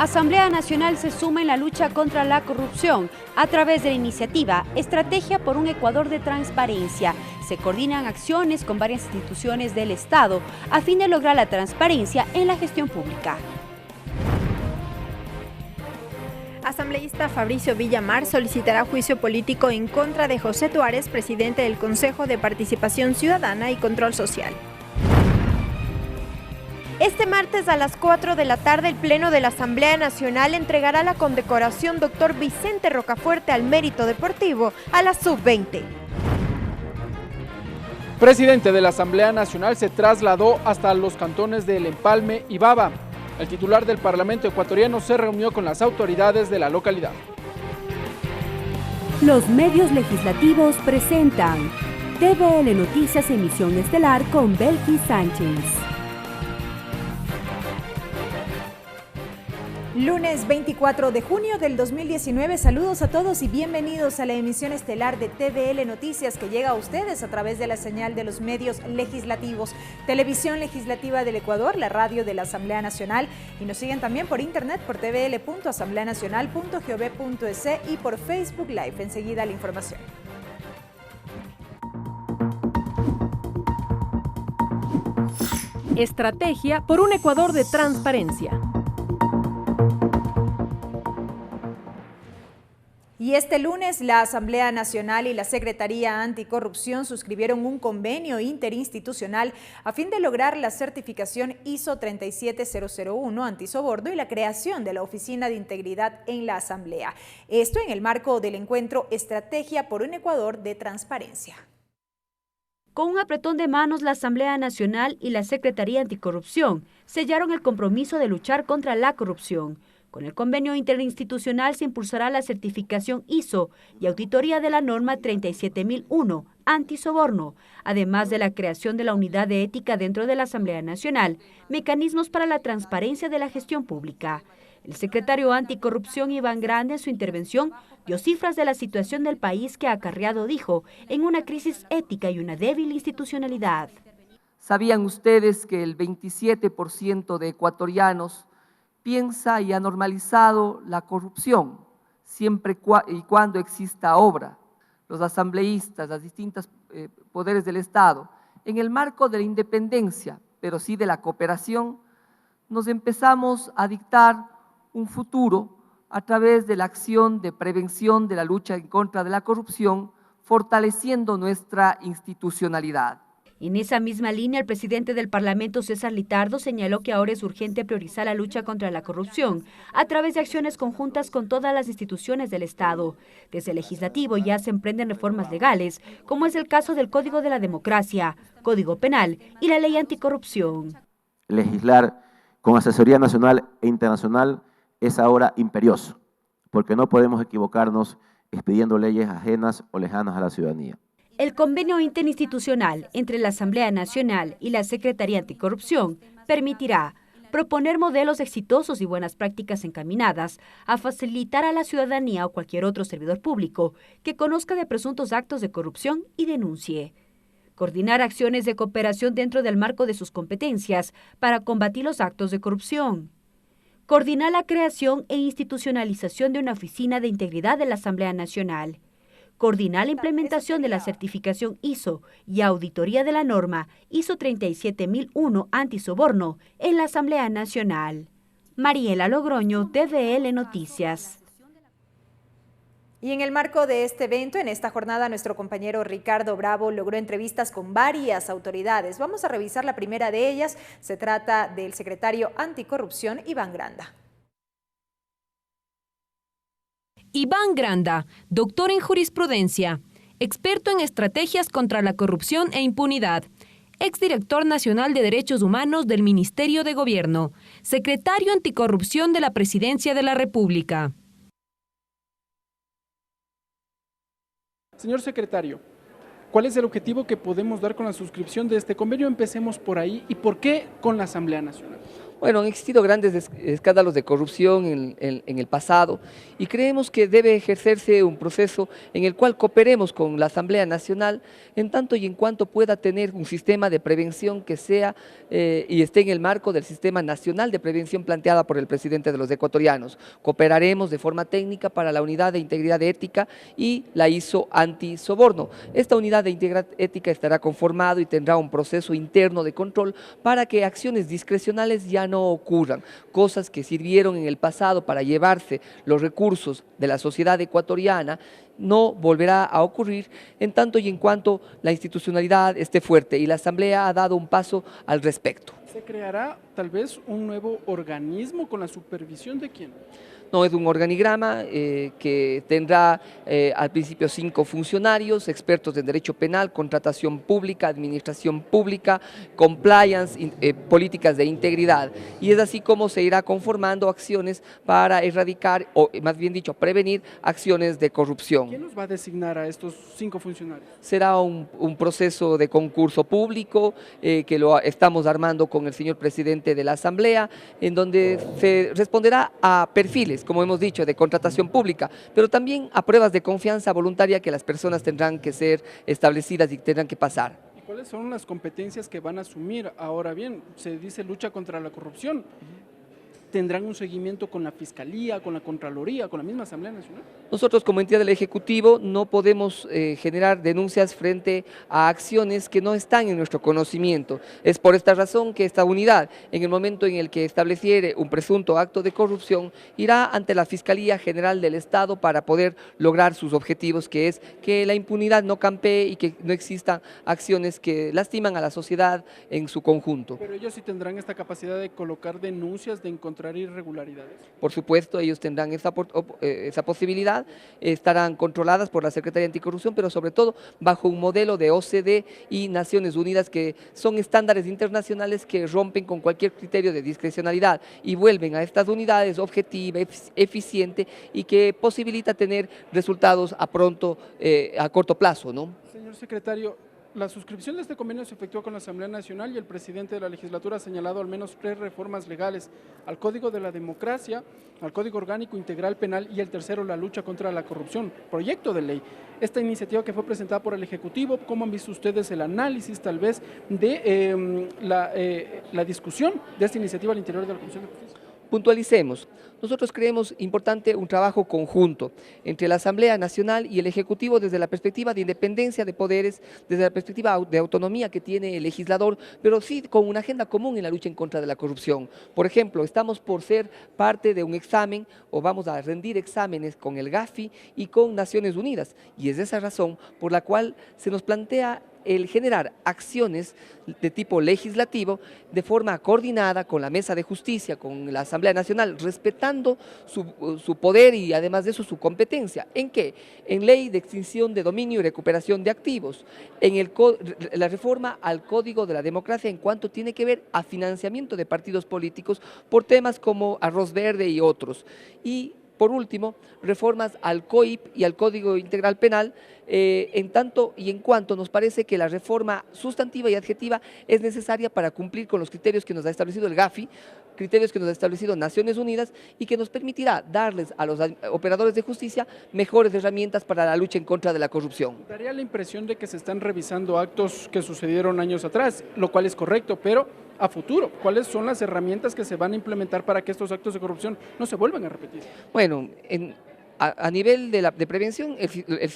Asamblea Nacional se suma en la lucha contra la corrupción a través de la iniciativa Estrategia por un Ecuador de Transparencia. Se coordinan acciones con varias instituciones del Estado a fin de lograr la transparencia en la gestión pública. Asambleísta Fabricio Villamar solicitará juicio político en contra de José Tuárez, presidente del Consejo de Participación Ciudadana y Control Social. Este martes a las 4 de la tarde, el Pleno de la Asamblea Nacional entregará la condecoración Dr. Vicente Rocafuerte al mérito deportivo a la Sub-20. Presidente de la Asamblea Nacional se trasladó hasta los cantones de El Empalme y Baba. El titular del Parlamento ecuatoriano se reunió con las autoridades de la localidad. Los medios legislativos presentan TVL Noticias Emisión Estelar con Belkis Sánchez. Lunes 24 de junio del 2019, saludos a todos y bienvenidos a la emisión estelar de TVL Noticias que llega a ustedes a través de la señal de los medios legislativos, Televisión Legislativa del Ecuador, la radio de la Asamblea Nacional y nos siguen también por internet por tvl.asambleanacional.gov.es y por Facebook Live. Enseguida la información. Estrategia por un Ecuador de transparencia. Y este lunes la Asamblea Nacional y la Secretaría Anticorrupción suscribieron un convenio interinstitucional a fin de lograr la certificación ISO 37001 antisoborno y la creación de la Oficina de Integridad en la Asamblea. Esto en el marco del encuentro Estrategia por un Ecuador de Transparencia. Con un apretón de manos, la Asamblea Nacional y la Secretaría Anticorrupción sellaron el compromiso de luchar contra la corrupción. Con el convenio interinstitucional se impulsará la certificación ISO y auditoría de la norma 37001, antisoborno, además de la creación de la unidad de ética dentro de la Asamblea Nacional, mecanismos para la transparencia de la gestión pública. El secretario anticorrupción Iván Granda en su intervención dio cifras de la situación del país que ha acarreado, dijo, en una crisis ética y una débil institucionalidad. ¿Sabían ustedes que el 27% de ecuatorianos piensa y ha normalizado la corrupción siempre y cuando exista obra? Los asambleístas, las distintas poderes del Estado, en el marco de la independencia, pero sí de la cooperación, nos empezamos a dictar un futuro a través de la acción de prevención de la lucha en contra de la corrupción, fortaleciendo nuestra institucionalidad. En esa misma línea, el presidente del Parlamento, César Litardo, señaló que ahora es urgente priorizar la lucha contra la corrupción a través de acciones conjuntas con todas las instituciones del Estado. Desde el Legislativo ya se emprenden reformas legales, como es el caso del Código de la Democracia, Código Penal y la Ley Anticorrupción. Legislar con asesoría nacional e internacional es ahora imperioso, porque no podemos equivocarnos expidiendo leyes ajenas o lejanas a la ciudadanía. El convenio interinstitucional entre la Asamblea Nacional y la Secretaría Anticorrupción permitirá proponer modelos exitosos y buenas prácticas encaminadas a facilitar a la ciudadanía o cualquier otro servidor público que conozca de presuntos actos de corrupción y denuncie. Coordinar acciones de cooperación dentro del marco de sus competencias para combatir los actos de corrupción. Coordinar la creación e institucionalización de una oficina de integridad de la Asamblea Nacional. Coordinar la implementación de la certificación ISO y auditoría de la norma ISO 37001 antisoborno en la Asamblea Nacional. Mariela Logroño, TVL Noticias. Y en el marco de este evento, en esta jornada, nuestro compañero Ricardo Bravo logró entrevistas con varias autoridades. Vamos a revisar la primera de ellas. Se trata del secretario Anticorrupción, Iván Granda. Iván Granda, doctor en jurisprudencia, experto en estrategias contra la corrupción e impunidad, exdirector nacional de Derechos Humanos del Ministerio de Gobierno, secretario anticorrupción de la Presidencia de la República. Señor secretario, ¿cuál es el objetivo que podemos dar con la suscripción de este convenio? Empecemos por ahí. ¿Y por qué con la Asamblea Nacional? Bueno, han existido grandes escándalos de corrupción en el pasado y creemos que debe ejercerse un proceso en el cual cooperemos con la Asamblea Nacional en tanto y en cuanto pueda tener un sistema de prevención que sea y esté en el marco del Sistema Nacional de Prevención planteada por el presidente de los ecuatorianos. Cooperaremos de forma técnica para la Unidad de Integridad Ética y la ISO Antisoborno. Esta Unidad de Integridad Ética estará conformado y tendrá un proceso interno de control para que acciones discrecionales ya no ocurran, cosas que sirvieron en el pasado para llevarse los recursos de la sociedad ecuatoriana, no volverá a ocurrir en tanto y en cuanto la institucionalidad esté fuerte y la Asamblea ha dado un paso al respecto. ¿Se creará tal vez un nuevo organismo con la supervisión de quién? No, es un organigrama que tendrá al principio 5 funcionarios, expertos en derecho penal, contratación pública, administración pública, compliance, políticas de integridad. Y es así como se irá conformando acciones para erradicar, o más bien dicho, prevenir acciones de corrupción. ¿Quién nos va a designar a estos 5 funcionarios? Será un proceso de concurso público que lo estamos armando con el señor presidente de la Asamblea, en donde se responderá a perfiles, como hemos dicho, de contratación pública, pero también a pruebas de confianza voluntaria que las personas tendrán que ser establecidas y tendrán que pasar. ¿Y cuáles son las competencias que van a asumir? Ahora bien, se dice lucha contra la corrupción. ¿Tendrán un seguimiento con la Fiscalía, con la Contraloría, con la misma Asamblea Nacional? Nosotros como entidad del Ejecutivo no podemos generar denuncias frente a acciones que no están en nuestro conocimiento. Es por esta razón que esta unidad, en el momento en el que estableciere un presunto acto de corrupción, irá ante la Fiscalía General del Estado para poder lograr sus objetivos, que es que la impunidad no campee y que no existan acciones que lastiman a la sociedad en su conjunto. Pero ellos sí tendrán esta capacidad de colocar denuncias, de encontrar irregularidades. Por supuesto, ellos tendrán esa posibilidad, estarán controladas por la Secretaría Anticorrupción, pero sobre todo bajo un modelo de OCDE y Naciones Unidas que son estándares internacionales que rompen con cualquier criterio de discrecionalidad y vuelven a estas unidades objetiva, eficiente y que posibilita tener resultados a corto plazo, ¿no? Señor secretario, la suscripción de este convenio se efectuó con la Asamblea Nacional y el presidente de la legislatura ha señalado al menos 3 reformas legales al Código de la Democracia, al Código Orgánico Integral Penal y el tercero, la lucha contra la corrupción, proyecto de ley. Esta iniciativa que fue presentada por el Ejecutivo, ¿cómo han visto ustedes el análisis tal vez de la discusión de esta iniciativa al interior de la Comisión de Justicia? Puntualicemos. Nosotros creemos importante un trabajo conjunto entre la Asamblea Nacional y el Ejecutivo desde la perspectiva de independencia de poderes, desde la perspectiva de autonomía que tiene el legislador, pero sí con una agenda común en la lucha en contra de la corrupción. Por ejemplo, estamos por ser parte de un examen o vamos a rendir exámenes con el GAFI y con Naciones Unidas y es esa razón por la cual se nos plantea el generar acciones de tipo legislativo de forma coordinada con la Mesa de Justicia, con la Asamblea Nacional, respetando su poder y además de eso su competencia. ¿En qué? En ley de extinción de dominio y recuperación de activos, en la reforma al Código de la Democracia en cuanto tiene que ver a financiamiento de partidos políticos por temas como arroz verde y otros. Y por último, reformas al COIP y al Código Integral Penal, en tanto y en cuanto nos parece que la reforma sustantiva y adjetiva es necesaria para cumplir con los criterios que nos ha establecido el GAFI, criterios que nos ha establecido Naciones Unidas y que nos permitirá darles a los operadores de justicia mejores herramientas para la lucha en contra de la corrupción. Daría la impresión de que se están revisando actos que sucedieron años atrás, lo cual es correcto, pero a futuro, ¿cuáles son las herramientas que se van a implementar para que estos actos de corrupción no se vuelvan a repetir? Bueno, a nivel de prevención,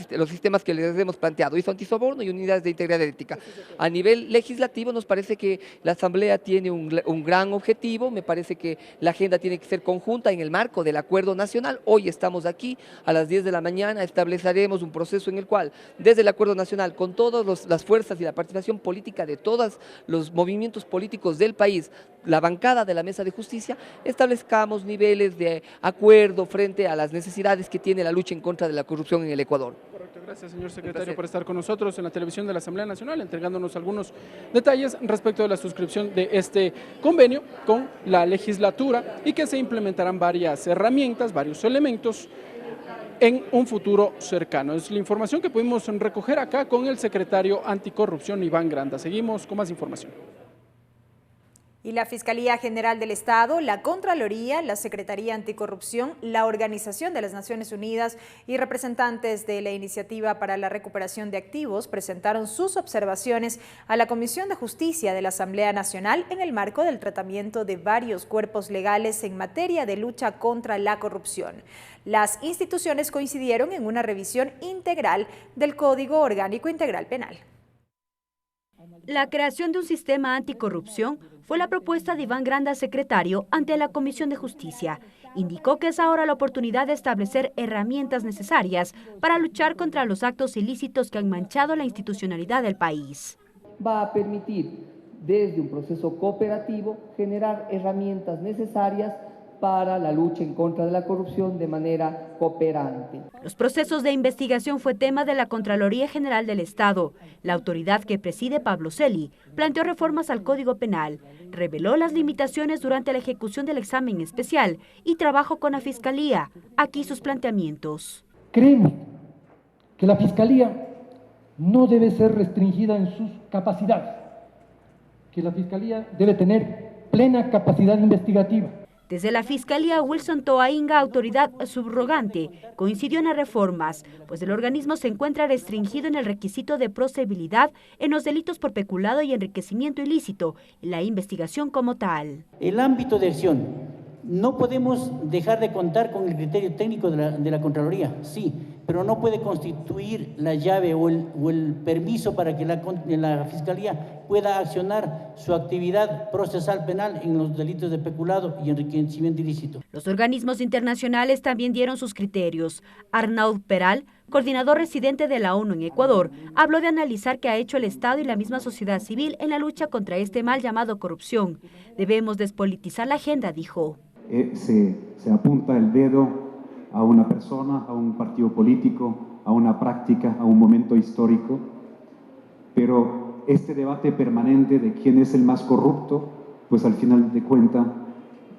los sistemas que les hemos planteado, ISO Antisoborno y unidades de integridad ética. A nivel legislativo nos parece que la Asamblea tiene un gran objetivo, me parece que la agenda tiene que ser conjunta en el marco del Acuerdo Nacional. Hoy estamos aquí, a las 10 de la mañana estableceremos un proceso en el cual, desde el Acuerdo Nacional, con todas las fuerzas y la participación política de todos los movimientos políticos del país, la bancada de la Mesa de Justicia, establezcamos niveles de acuerdo frente a las necesidades que tiene la lucha en contra de la corrupción en el Ecuador. Correcto, gracias señor secretario por estar con nosotros en la televisión de la Asamblea Nacional, entregándonos algunos detalles respecto de la suscripción de este convenio con la legislatura y que se implementarán varias herramientas, varios elementos en un futuro cercano. Es la información que pudimos recoger acá con el secretario anticorrupción Iván Granda. Seguimos con más información. Y la Fiscalía General del Estado, la Contraloría, la Secretaría Anticorrupción, la Organización de las Naciones Unidas y representantes de la Iniciativa para la Recuperación de Activos presentaron sus observaciones a la Comisión de Justicia de la Asamblea Nacional en el marco del tratamiento de varios cuerpos legales en materia de lucha contra la corrupción. Las instituciones coincidieron en una revisión integral del Código Orgánico Integral Penal. La creación de un sistema anticorrupción fue la propuesta de Iván Granda, secretario, ante la Comisión de Justicia. Indicó que es ahora la oportunidad de establecer herramientas necesarias para luchar contra los actos ilícitos que han manchado la institucionalidad del país. Va a permitir, desde un proceso cooperativo, generar herramientas necesarias para la lucha en contra de la corrupción de manera cooperante. Los procesos de investigación fue tema de la Contraloría General del Estado. La autoridad que preside Pablo Celi planteó reformas al Código Penal, reveló las limitaciones durante la ejecución del examen especial y trabajo con la Fiscalía. Aquí sus planteamientos. Creemos que la Fiscalía no debe ser restringida en sus capacidades, que la Fiscalía debe tener plena capacidad investigativa. Desde la Fiscalía, Wilson Toainga, autoridad subrogante, coincidió en las reformas, pues el organismo se encuentra restringido en el requisito de procedibilidad en los delitos por peculado y enriquecimiento ilícito, en la investigación como tal. El ámbito de acción, no podemos dejar de contar con el criterio técnico de la Contraloría, sí, pero no puede constituir la llave o el permiso para que la Fiscalía pueda accionar su actividad procesal penal en los delitos de peculado y enriquecimiento ilícito. Los organismos internacionales también dieron sus criterios. Arnaud Peral, coordinador residente de la ONU en Ecuador, habló de analizar qué ha hecho el Estado y la misma sociedad civil en la lucha contra este mal llamado corrupción. Debemos despolitizar la agenda, dijo. Se apunta el dedo a una persona, a un partido político, a una práctica, a un momento histórico, pero este debate permanente de quién es el más corrupto, pues al final de cuentas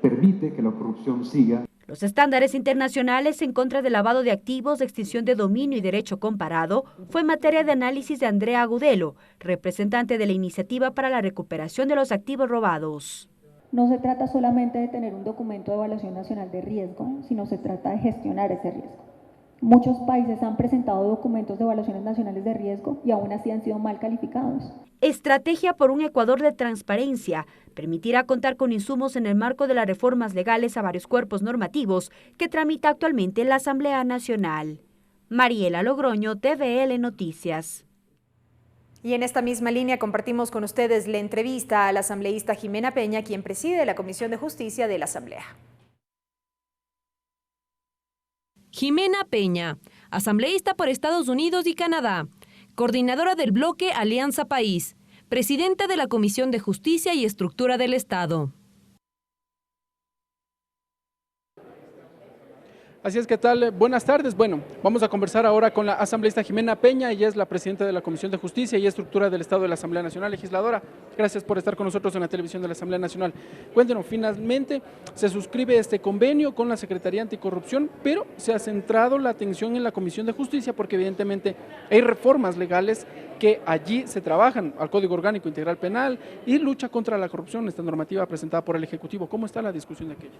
permite que la corrupción siga. Los estándares internacionales en contra del lavado de activos, extinción de dominio y derecho comparado fue materia de análisis de Andrea Agudelo, representante de la Iniciativa para la Recuperación de los Activos Robados. No se trata solamente de tener un documento de evaluación nacional de riesgo, sino se trata de gestionar ese riesgo. Muchos países han presentado documentos de evaluaciones nacionales de riesgo y aún así han sido mal calificados. Estrategia por un Ecuador de transparencia permitirá contar con insumos en el marco de las reformas legales a varios cuerpos normativos que tramita actualmente la Asamblea Nacional. Mariela Logroño, TVL Noticias. Y en esta misma línea compartimos con ustedes la entrevista a la asambleísta Jimena Peña, quien preside la Comisión de Justicia de la Asamblea. Jimena Peña, asambleísta por Estados Unidos y Canadá, coordinadora del bloque Alianza País, presidenta de la Comisión de Justicia y Estructura del Estado. Así es, ¿qué tal? Buenas tardes. Bueno, vamos a conversar ahora con la asambleísta Jimena Peña. Ella es la presidenta de la Comisión de Justicia y Estructura del Estado de la Asamblea Nacional. Legisladora, gracias por estar con nosotros en la televisión de la Asamblea Nacional. Cuéntenos, finalmente se suscribe este convenio con la Secretaría Anticorrupción, pero se ha centrado la atención en la Comisión de Justicia porque evidentemente hay reformas legales que allí se trabajan al Código Orgánico Integral Penal y lucha contra la corrupción, esta normativa presentada por el Ejecutivo. ¿Cómo está la discusión de aquello?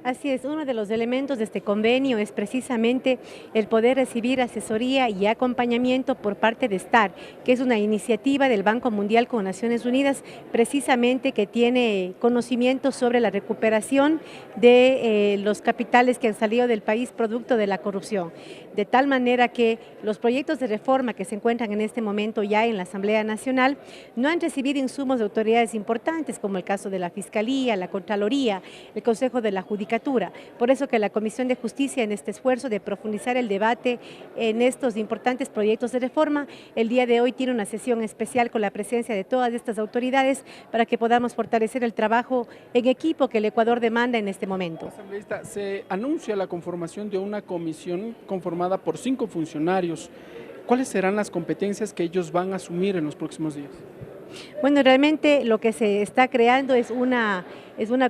Así es, uno de los elementos de este convenio es precisamente el poder recibir asesoría y acompañamiento por parte de STAR, que es una iniciativa del Banco Mundial con Naciones Unidas, precisamente que tiene conocimiento sobre la recuperación de los capitales que han salido del país producto de la corrupción. De tal manera que los proyectos de reforma que se encuentran en este momento ya en la Asamblea Nacional no han recibido insumos de autoridades importantes, como el caso de la Fiscalía, la Contraloría, el Consejo de la Judicatura. Por eso que la Comisión de Justicia, en este esfuerzo de profundizar el debate en estos importantes proyectos de reforma, el día de hoy tiene una sesión especial con la presencia de todas estas autoridades para que podamos fortalecer el trabajo en equipo que el Ecuador demanda en este momento. Asambleísta, se anuncia la conformación de una comisión conformada por 5 funcionarios. ¿Cuáles serán las competencias que ellos van a asumir en los próximos días? Bueno, realmente lo que se está creando es una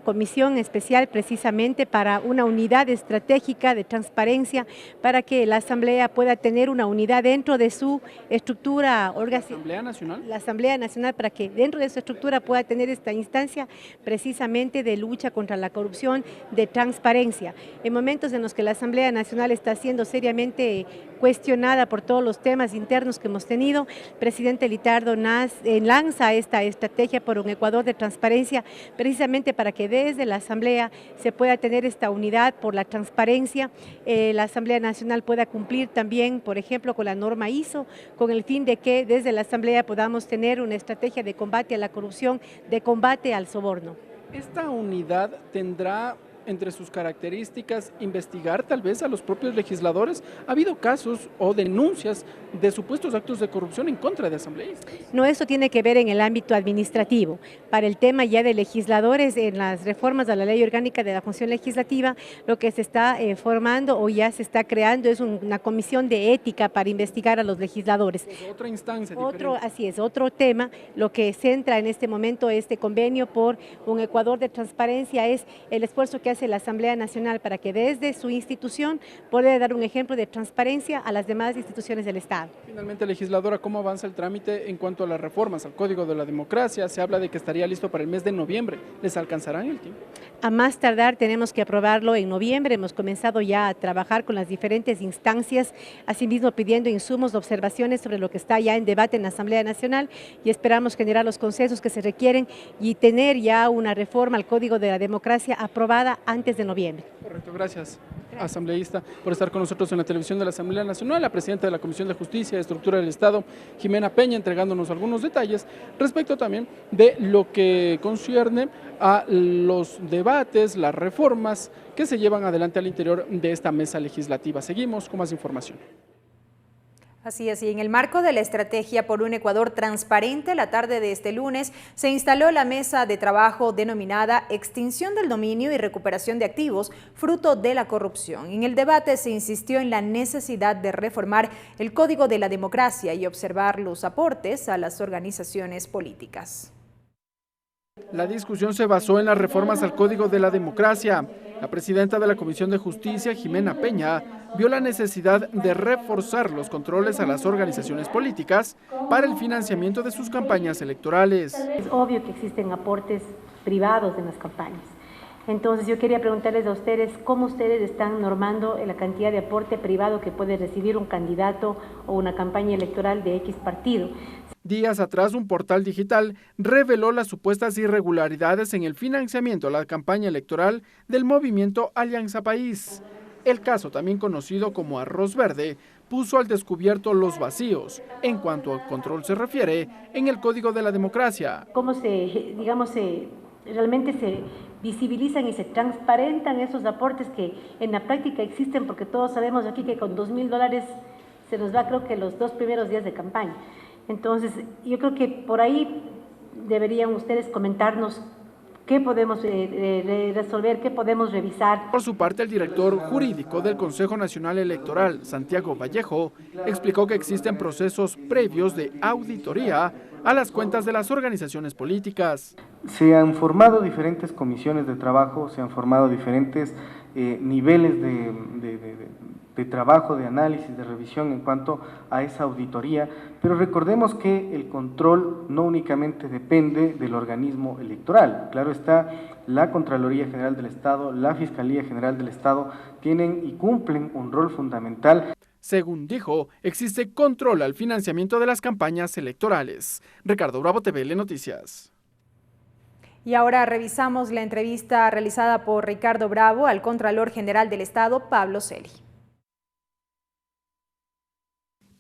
comisión especial precisamente para una unidad estratégica de transparencia, para que la Asamblea pueda tener una unidad dentro de su estructura organizacional. ¿La Asamblea Nacional? La Asamblea Nacional, para que dentro de su estructura pueda tener esta instancia precisamente de lucha contra la corrupción, de transparencia. En momentos en los que la Asamblea Nacional está siendo seriamente cuestionada por todos los temas internos que hemos tenido, el presidente Litardo lanza esta estrategia por un Ecuador de transparencia, precisamente para que desde la Asamblea se pueda tener esta unidad por la transparencia, la Asamblea Nacional pueda cumplir también, por ejemplo, con la norma ISO, con el fin de que desde la Asamblea podamos tener una estrategia de combate a la corrupción, de combate al soborno. ¿Esta unidad tendrá entre sus características investigar tal vez a los propios legisladores? ¿Ha habido casos o denuncias de supuestos actos de corrupción en contra de asambleístas? No, eso tiene que ver en el ámbito administrativo. Para el tema ya de legisladores, en las reformas a la Ley Orgánica de la Función Legislativa, lo que se está formando o ya se está creando es una comisión de ética para investigar a los legisladores. Pues otra instancia diferente. Así es, otro tema. Lo que centra en este momento este convenio por un Ecuador de transparencia es el esfuerzo que hace la Asamblea Nacional para que desde su institución pueda dar un ejemplo de transparencia a las demás instituciones del Estado. Finalmente, legisladora, ¿cómo avanza el trámite en cuanto a las reformas al Código de la Democracia? Se habla de que estaría listo para el mes de noviembre. ¿Les alcanzarán el tiempo? A más tardar tenemos que aprobarlo en noviembre. Hemos comenzado ya a trabajar con las diferentes instancias, asimismo pidiendo insumos, observaciones sobre lo que está ya en debate en la Asamblea Nacional, y esperamos generar los consensos que se requieren y tener ya una reforma al Código de la Democracia aprobada antes de noviembre. Correcto, gracias, asambleísta, por estar con nosotros en la televisión de la Asamblea Nacional. La presidenta de la Comisión de Justicia y Estructura del Estado, Jimena Peña, entregándonos algunos detalles respecto también de lo que concierne a los debates, las reformas que se llevan adelante al interior de esta mesa legislativa. Seguimos con más información. Así es, y en el marco de la estrategia por un Ecuador transparente, la tarde de este lunes se instaló la mesa de trabajo denominada Extinción del dominio y recuperación de activos, fruto de la corrupción. En el debate se insistió en la necesidad de reformar el Código de la Democracia y observar los aportes a las organizaciones políticas. La discusión se basó en las reformas al Código de la Democracia. La presidenta de la Comisión de Justicia, Jimena Peña, vio la necesidad de reforzar los controles a las organizaciones políticas para el financiamiento de sus campañas electorales. Es obvio que existen aportes privados en las campañas. Entonces yo quería preguntarles a ustedes cómo ustedes están normando la cantidad de aporte privado que puede recibir un candidato o una campaña electoral de X partido. Días atrás, un portal digital reveló las supuestas irregularidades en el financiamiento a la campaña electoral del movimiento Alianza País. El caso, también conocido como Arroz Verde, puso al descubierto los vacíos en cuanto al control se refiere en el Código de la Democracia. ¿Cómo realmente se visibilizan y se transparentan esos aportes que en la práctica existen? Porque todos sabemos aquí que con $2.000 se nos va, creo que los 2 primeros días de campaña. Entonces, yo creo que por ahí deberían ustedes comentarnos qué podemos resolver, qué podemos revisar. Por su parte, el director jurídico del Consejo Nacional Electoral, Santiago Vallejo, explicó que existen procesos previos de auditoría a las cuentas de las organizaciones políticas. Se han formado diferentes comisiones de trabajo, se han formado diferentes niveles de trabajo, de análisis, de revisión en cuanto a esa auditoría, pero recordemos que el control no únicamente depende del organismo electoral. Claro está, la Contraloría General del Estado, la Fiscalía General del Estado tienen y cumplen un rol fundamental. Según dijo, existe control al financiamiento de las campañas electorales. Ricardo Bravo, TVL Noticias. Y ahora revisamos la entrevista realizada por Ricardo Bravo al Contralor General del Estado, Pablo Celi.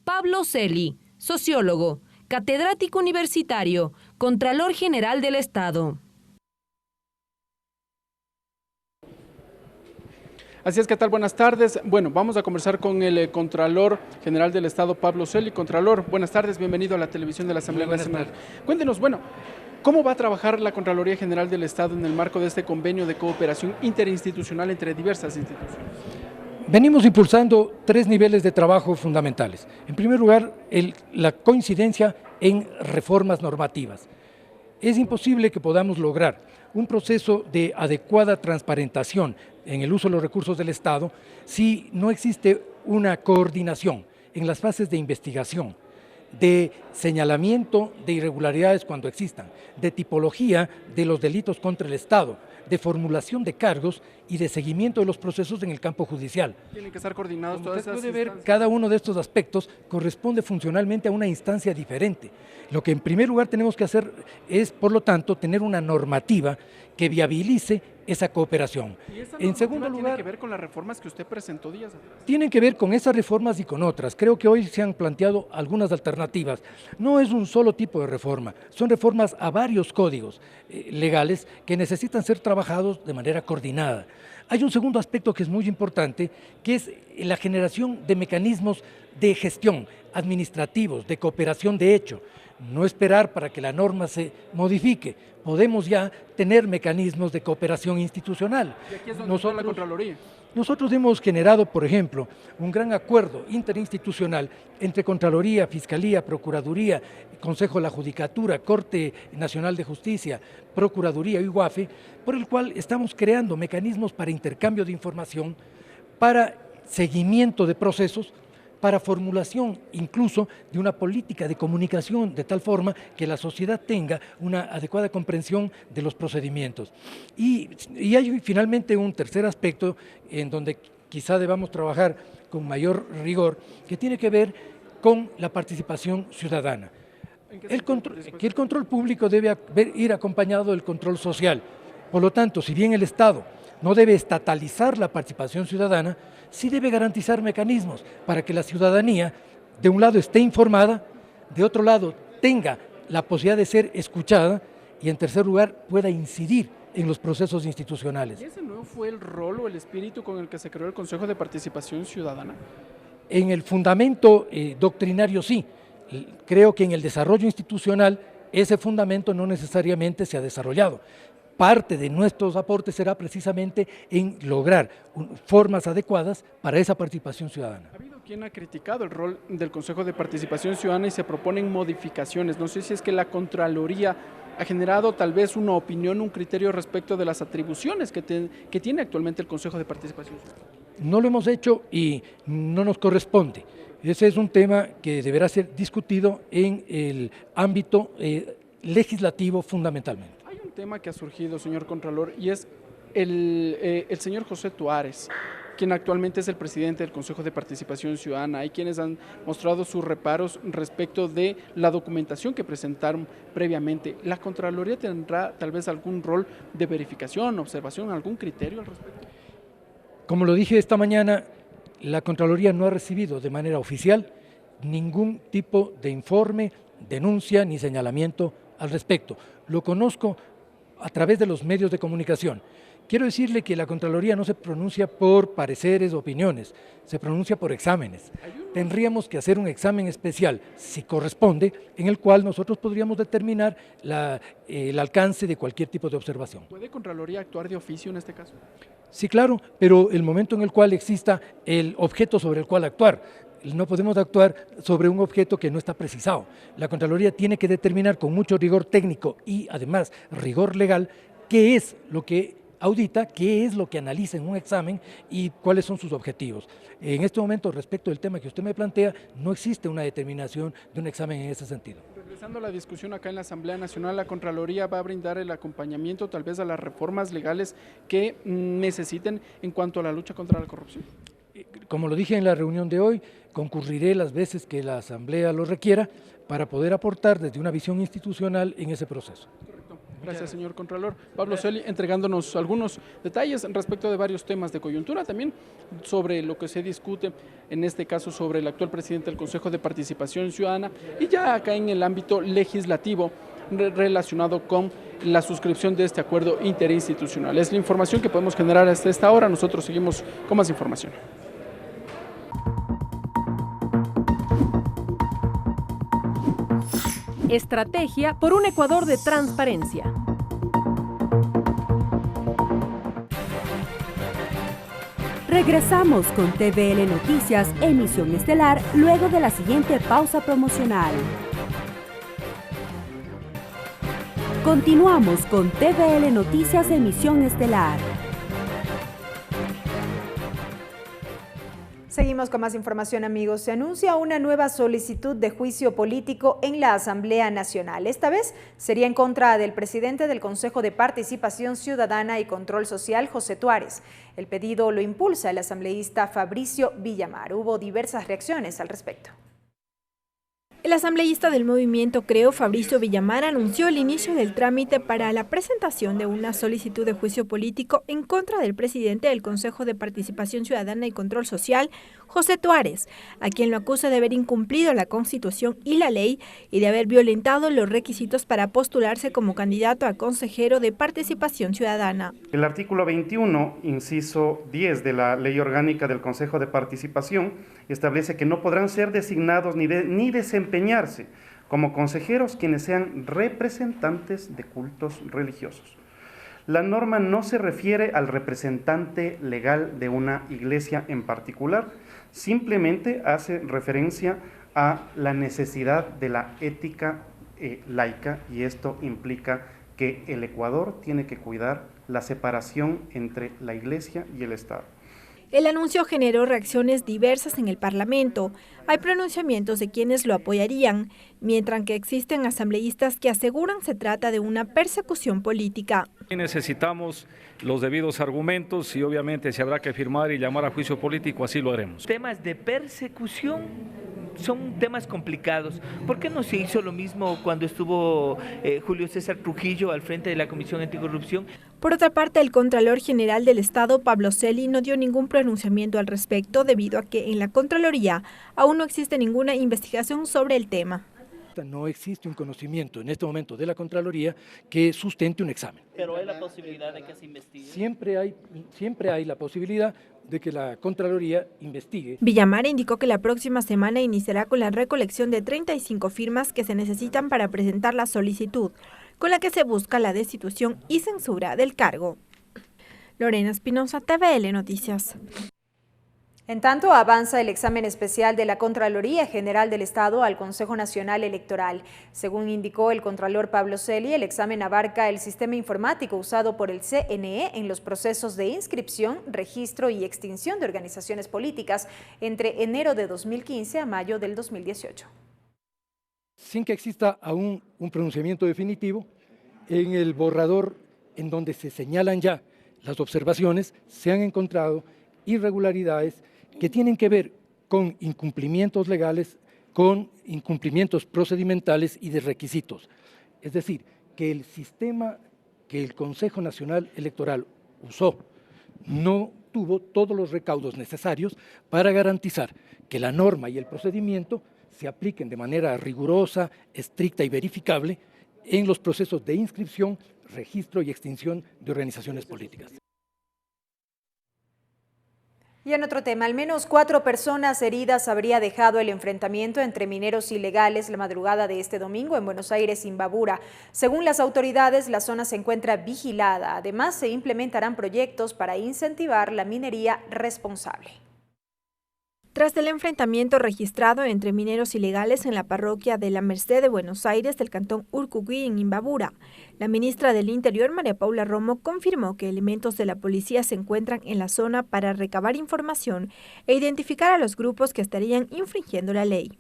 Pablo Celi, sociólogo, catedrático universitario, Contralor General del Estado. Así es, ¿qué tal? Buenas tardes. Bueno, vamos a conversar con el Contralor General del Estado, Pablo Celi. Contralor, buenas tardes, bienvenido a la televisión de la Asamblea Nacional. Cuéntenos, ¿cómo va a trabajar la Contraloría General del Estado en el marco de este convenio de cooperación interinstitucional entre diversas instituciones? Venimos impulsando 3 niveles de trabajo fundamentales. En primer lugar, la coincidencia en reformas normativas. Es imposible que podamos lograr un proceso de adecuada transparentación en el uso de los recursos del Estado si no existe una coordinación en las fases de investigación, de señalamiento de irregularidades cuando existan, de tipología de los delitos contra el Estado, de formulación de cargos y de seguimiento de los procesos en el campo judicial. Tienen que estar coordinados todas esas instancias. Puede ver, cada uno de estos aspectos corresponde funcionalmente a una instancia diferente. Lo que en primer lugar tenemos que hacer es, por lo tanto, tener una normativa que viabilice esa cooperación. ¿Y esa en segundo lugar, tiene que ver con las reformas que usted presentó días atrás? Tienen que ver con esas reformas y con otras. Creo que hoy se han planteado algunas alternativas. No es un solo tipo de reforma, son reformas a varios códigos legales que necesitan ser trabajados de manera coordinada. Hay un segundo aspecto que es muy importante, que es la generación de mecanismos de gestión administrativos, de cooperación de hecho. No esperar para que la norma se modifique. Podemos ya tener mecanismos de cooperación institucional. ¿Y aquí es donde está la Contraloría? Nosotros hemos generado, por ejemplo, un gran acuerdo interinstitucional entre Contraloría, Fiscalía, Procuraduría, Consejo de la Judicatura, Corte Nacional de Justicia, Procuraduría y UAFE, por el cual estamos creando mecanismos para intercambio de información, para seguimiento de procesos, para formulación incluso de una política de comunicación de tal forma que la sociedad tenga una adecuada comprensión de los procedimientos. Y hay finalmente un tercer aspecto en donde quizá debamos trabajar con mayor rigor, que tiene que ver con la participación ciudadana. El control público debe ir acompañado del control social. Por lo tanto, si bien el Estado no debe estatalizar la participación ciudadana, sí debe garantizar mecanismos para que la ciudadanía, de un lado, esté informada, de otro lado, tenga la posibilidad de ser escuchada y, en tercer lugar, pueda incidir en los procesos institucionales. ¿Y ese no fue el rol o el espíritu con el que se creó el Consejo de Participación Ciudadana? En el fundamento doctrinario sí. Creo que en el desarrollo institucional ese fundamento no necesariamente se ha desarrollado. Parte de nuestros aportes será precisamente en lograr formas adecuadas para esa participación ciudadana. Ha habido quien ha criticado el rol del Consejo de Participación Ciudadana y se proponen modificaciones. No sé si es que la Contraloría ha generado tal vez una opinión, un criterio respecto de las atribuciones que tiene actualmente el Consejo de Participación Ciudadana. No lo hemos hecho y no nos corresponde. Ese es un tema que deberá ser discutido en el ámbito legislativo fundamentalmente. Hay un tema que ha surgido, señor Contralor, y es el señor José Tuárez, quien actualmente es el presidente del Consejo de Participación Ciudadana. Hay quienes han mostrado sus reparos respecto de la documentación que presentaron previamente. ¿La Contraloría tendrá tal vez algún rol de verificación, observación, algún criterio al respecto? Como lo dije esta mañana, la Contraloría no ha recibido de manera oficial ningún tipo de informe, denuncia ni señalamiento al respecto. Lo conozco a través de los medios de comunicación. Quiero decirle que la Contraloría no se pronuncia por pareceres o opiniones, se pronuncia por exámenes. Tendríamos que hacer un examen especial, si corresponde, en el cual nosotros podríamos determinar el alcance de cualquier tipo de observación. ¿Puede Contraloría actuar de oficio en este caso? Sí, claro, pero el momento en el cual exista el objeto sobre el cual actuar, no podemos actuar sobre un objeto que no está precisado. La Contraloría tiene que determinar con mucho rigor técnico y además rigor legal qué es lo que audita, qué es lo que analiza en un examen y cuáles son sus objetivos. En este momento, respecto del tema que usted me plantea, no existe una determinación de un examen en ese sentido. Regresando a la discusión acá en la Asamblea Nacional, la Contraloría va a brindar el acompañamiento tal vez a las reformas legales que necesiten en cuanto a la lucha contra la corrupción. Como lo dije en la reunión de hoy, concurriré las veces que la Asamblea lo requiera para poder aportar desde una visión institucional en ese proceso. Correcto. Gracias, señor Contralor. Pablo Celi, entregándonos algunos detalles respecto de varios temas de coyuntura, también sobre lo que se discute, en este caso sobre el actual presidente del Consejo de Participación Ciudadana y ya acá en el ámbito legislativo relacionado con la suscripción de este acuerdo interinstitucional. Es la información que podemos generar hasta esta hora. Nosotros seguimos con más información. Estrategia por un Ecuador de transparencia. Regresamos con TVL Noticias, emisión estelar, luego de la siguiente pausa promocional. Continuamos con TVL Noticias, emisión estelar. Seguimos con más información, amigos. Se anuncia una nueva solicitud de juicio político en la Asamblea Nacional. Esta vez sería en contra del presidente del Consejo de Participación Ciudadana y Control Social, José Tuárez. El pedido lo impulsa el asambleísta Fabricio Villamar. Hubo diversas reacciones al respecto. El asambleísta del movimiento Creo, Fabricio Villamar, anunció el inicio del trámite para la presentación de una solicitud de juicio político en contra del presidente del Consejo de Participación Ciudadana y Control Social, José Tuárez, a quien lo acusa de haber incumplido la Constitución y la ley y de haber violentado los requisitos para postularse como candidato a consejero de Participación Ciudadana. El artículo 21, inciso 10 de la Ley Orgánica del Consejo de Participación establece que no podrán ser designados ni desempeñarse como consejeros quienes sean representantes de cultos religiosos. La norma no se refiere al representante legal de una iglesia en particular, simplemente hace referencia a la necesidad de la ética laica, y esto implica que el Ecuador tiene que cuidar la separación entre la iglesia y el Estado. El anuncio generó reacciones diversas en el Parlamento. Hay pronunciamientos de quienes lo apoyarían, mientras que existen asambleístas que aseguran se trata de una persecución política. Necesitamos los debidos argumentos y obviamente si habrá que firmar y llamar a juicio político, así lo haremos. Temas de persecución son temas complicados. ¿Por qué no se hizo lo mismo cuando estuvo Julio César Trujillo al frente de la Comisión Anticorrupción? Por otra parte, el Contralor General del Estado, Pablo Celi, no dio ningún pronunciamiento al respecto debido a que en la Contraloría aún no existe ninguna investigación sobre el tema. No existe un conocimiento en este momento de la Contraloría que sustente un examen. ¿Pero hay la posibilidad de que se investigue? Siempre hay la posibilidad de que la Contraloría investigue. Villamar indicó que la próxima semana iniciará con la recolección de 35 firmas que se necesitan para presentar la solicitud, con la que se busca la destitución y censura del cargo. Lorena Espinosa, TVL Noticias. En tanto, avanza el examen especial de la Contraloría General del Estado al Consejo Nacional Electoral. Según indicó el Contralor Pablo Celi, el examen abarca el sistema informático usado por el CNE en los procesos de inscripción, registro y extinción de organizaciones políticas entre enero de 2015 a mayo del 2018. Sin que exista aún un pronunciamiento definitivo, en el borrador en donde se señalan ya las observaciones, se han encontrado irregularidades que tienen que ver con incumplimientos legales, con incumplimientos procedimentales y de requisitos. Es decir, que el sistema que el Consejo Nacional Electoral usó no tuvo todos los recaudos necesarios para garantizar que la norma y el procedimiento se apliquen de manera rigurosa, estricta y verificable en los procesos de inscripción, registro y extinción de organizaciones políticas. Y en otro tema, al menos 4 personas heridas habría dejado el enfrentamiento entre mineros ilegales la madrugada de este domingo en Buenos Aires, Imbabura. Según las autoridades, la zona se encuentra vigilada. Además, se implementarán proyectos para incentivar la minería responsable. Tras el enfrentamiento registrado entre mineros ilegales en la parroquia de La Merced de Buenos Aires del cantón Urcuquí en Imbabura, la ministra del Interior, María Paula Romo, confirmó que elementos de la policía se encuentran en la zona para recabar información e identificar a los grupos que estarían infringiendo la ley.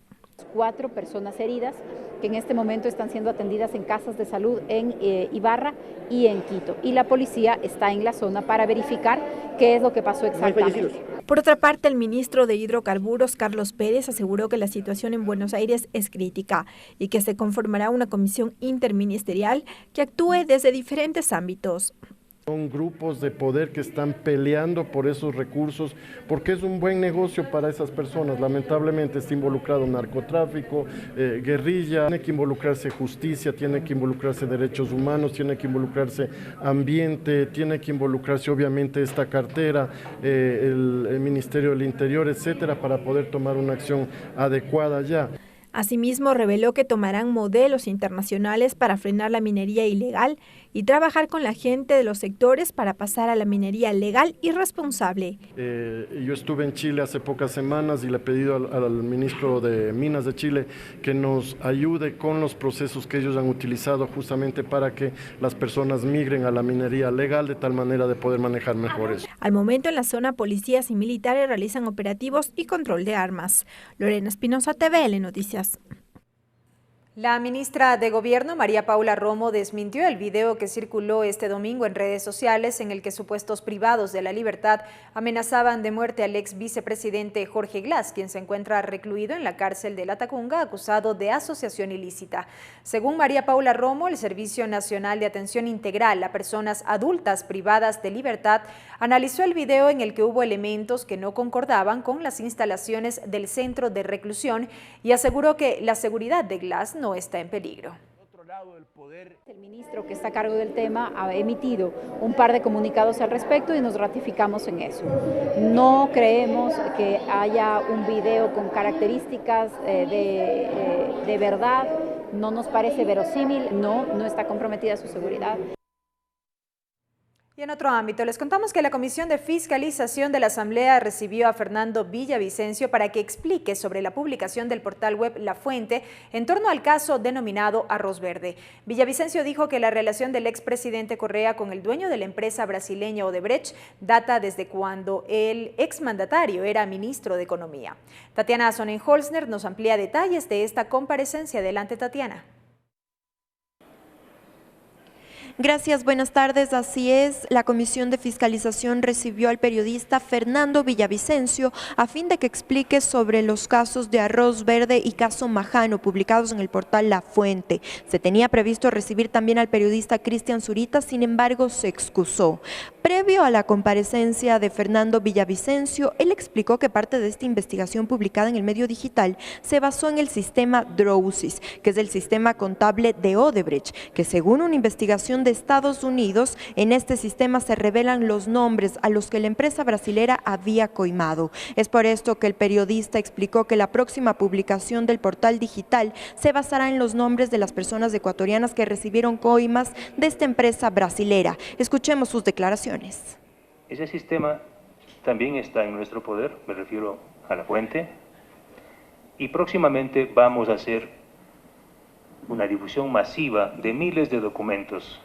4 personas heridas que en este momento están siendo atendidas en casas de salud en Ibarra y en Quito. Y la policía está en la zona para verificar qué es lo que pasó exactamente. Por otra parte, el ministro de Hidrocarburos, Carlos Pérez, aseguró que la situación en Buenos Aires es crítica y que se conformará una comisión interministerial que actúe desde diferentes ámbitos. Son grupos de poder que están peleando por esos recursos porque es un buen negocio para esas personas. Lamentablemente está involucrado narcotráfico, guerrilla, tiene que involucrarse justicia, tiene que involucrarse derechos humanos, tiene que involucrarse ambiente, tiene que involucrarse obviamente esta cartera, el Ministerio del Interior, etcétera, para poder tomar una acción adecuada ya. Asimismo, reveló que tomarán modelos internacionales para frenar la minería ilegal y trabajar con la gente de los sectores para pasar a la minería legal y responsable. Yo estuve en Chile hace pocas semanas y le he pedido al ministro de Minas de Chile que nos ayude con los procesos que ellos han utilizado justamente para que las personas migren a la minería legal de tal manera de poder manejar mejor eso. Al momento en la zona policías y militares realizan operativos y control de armas. Lorena Espinosa, TVL Noticias. La ministra de Gobierno, María Paula Romo, desmintió el video que circuló este domingo en redes sociales en el que supuestos privados de la libertad amenazaban de muerte al ex vicepresidente Jorge Glass, quien se encuentra recluido en la cárcel de La Tacunga acusado de asociación ilícita. Según María Paula Romo, el Servicio Nacional de Atención Integral a Personas Adultas Privadas de Libertad analizó el video en el que hubo elementos que no concordaban con las instalaciones del centro de reclusión y aseguró que la seguridad de Glass no está en peligro. El ministro que está a cargo del tema ha emitido un par de comunicados al respecto y nos ratificamos en eso. No creemos que haya un video con características de verdad, no nos parece verosímil, no está comprometida su seguridad. Y en otro ámbito, les contamos que la Comisión de Fiscalización de la Asamblea recibió a Fernando Villavicencio para que explique sobre la publicación del portal web La Fuente en torno al caso denominado Arroz Verde. Villavicencio dijo que la relación del expresidente Correa con el dueño de la empresa brasileña Odebrecht data desde cuando el exmandatario era ministro de Economía. Tatiana Sonnenholzner nos amplía detalles de esta comparecencia. Adelante, Tatiana. Gracias, buenas tardes. Así es, la Comisión de Fiscalización recibió al periodista Fernando Villavicencio a fin de que explique sobre los casos de Arroz Verde y caso Majano publicados en el portal La Fuente. Se tenía previsto recibir también al periodista Cristian Zurita, sin embargo se excusó. Previo a la comparecencia de Fernando Villavicencio, él explicó que parte de esta investigación publicada en el medio digital se basó en el sistema Drowsys, que es el sistema contable de Odebrecht, que según una investigación de Estados Unidos, en este sistema se revelan los nombres a los que la empresa brasilera había coimado. Es por esto que el periodista explicó que la próxima publicación del portal digital se basará en los nombres de las personas ecuatorianas que recibieron coimas de esta empresa brasilera. Escuchemos sus declaraciones. Ese sistema también está en nuestro poder, me refiero a La Fuente, y próximamente vamos a hacer una difusión masiva de miles de documentos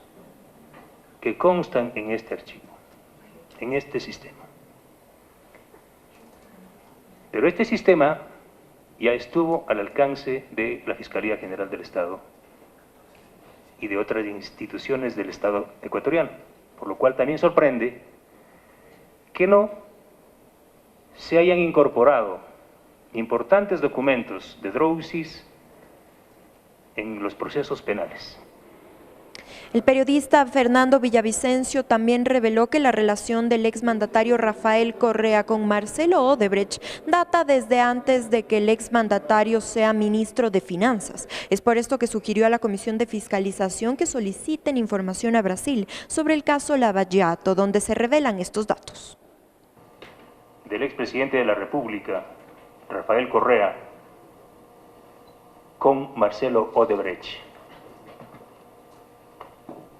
que constan en este archivo, en este sistema. Pero este sistema ya estuvo al alcance de la Fiscalía General del Estado y de otras instituciones del Estado ecuatoriano, por lo cual también sorprende que no se hayan incorporado importantes documentos de Drowsys en los procesos penales. El periodista Fernando Villavicencio también reveló que la relación del exmandatario Rafael Correa con Marcelo Odebrecht data desde antes de que el exmandatario sea ministro de Finanzas. Es por esto que sugirió a la Comisión de Fiscalización que soliciten información a Brasil sobre el caso Lava Jato, donde se revelan estos datos. Del expresidente de la República, Rafael Correa, con Marcelo Odebrecht.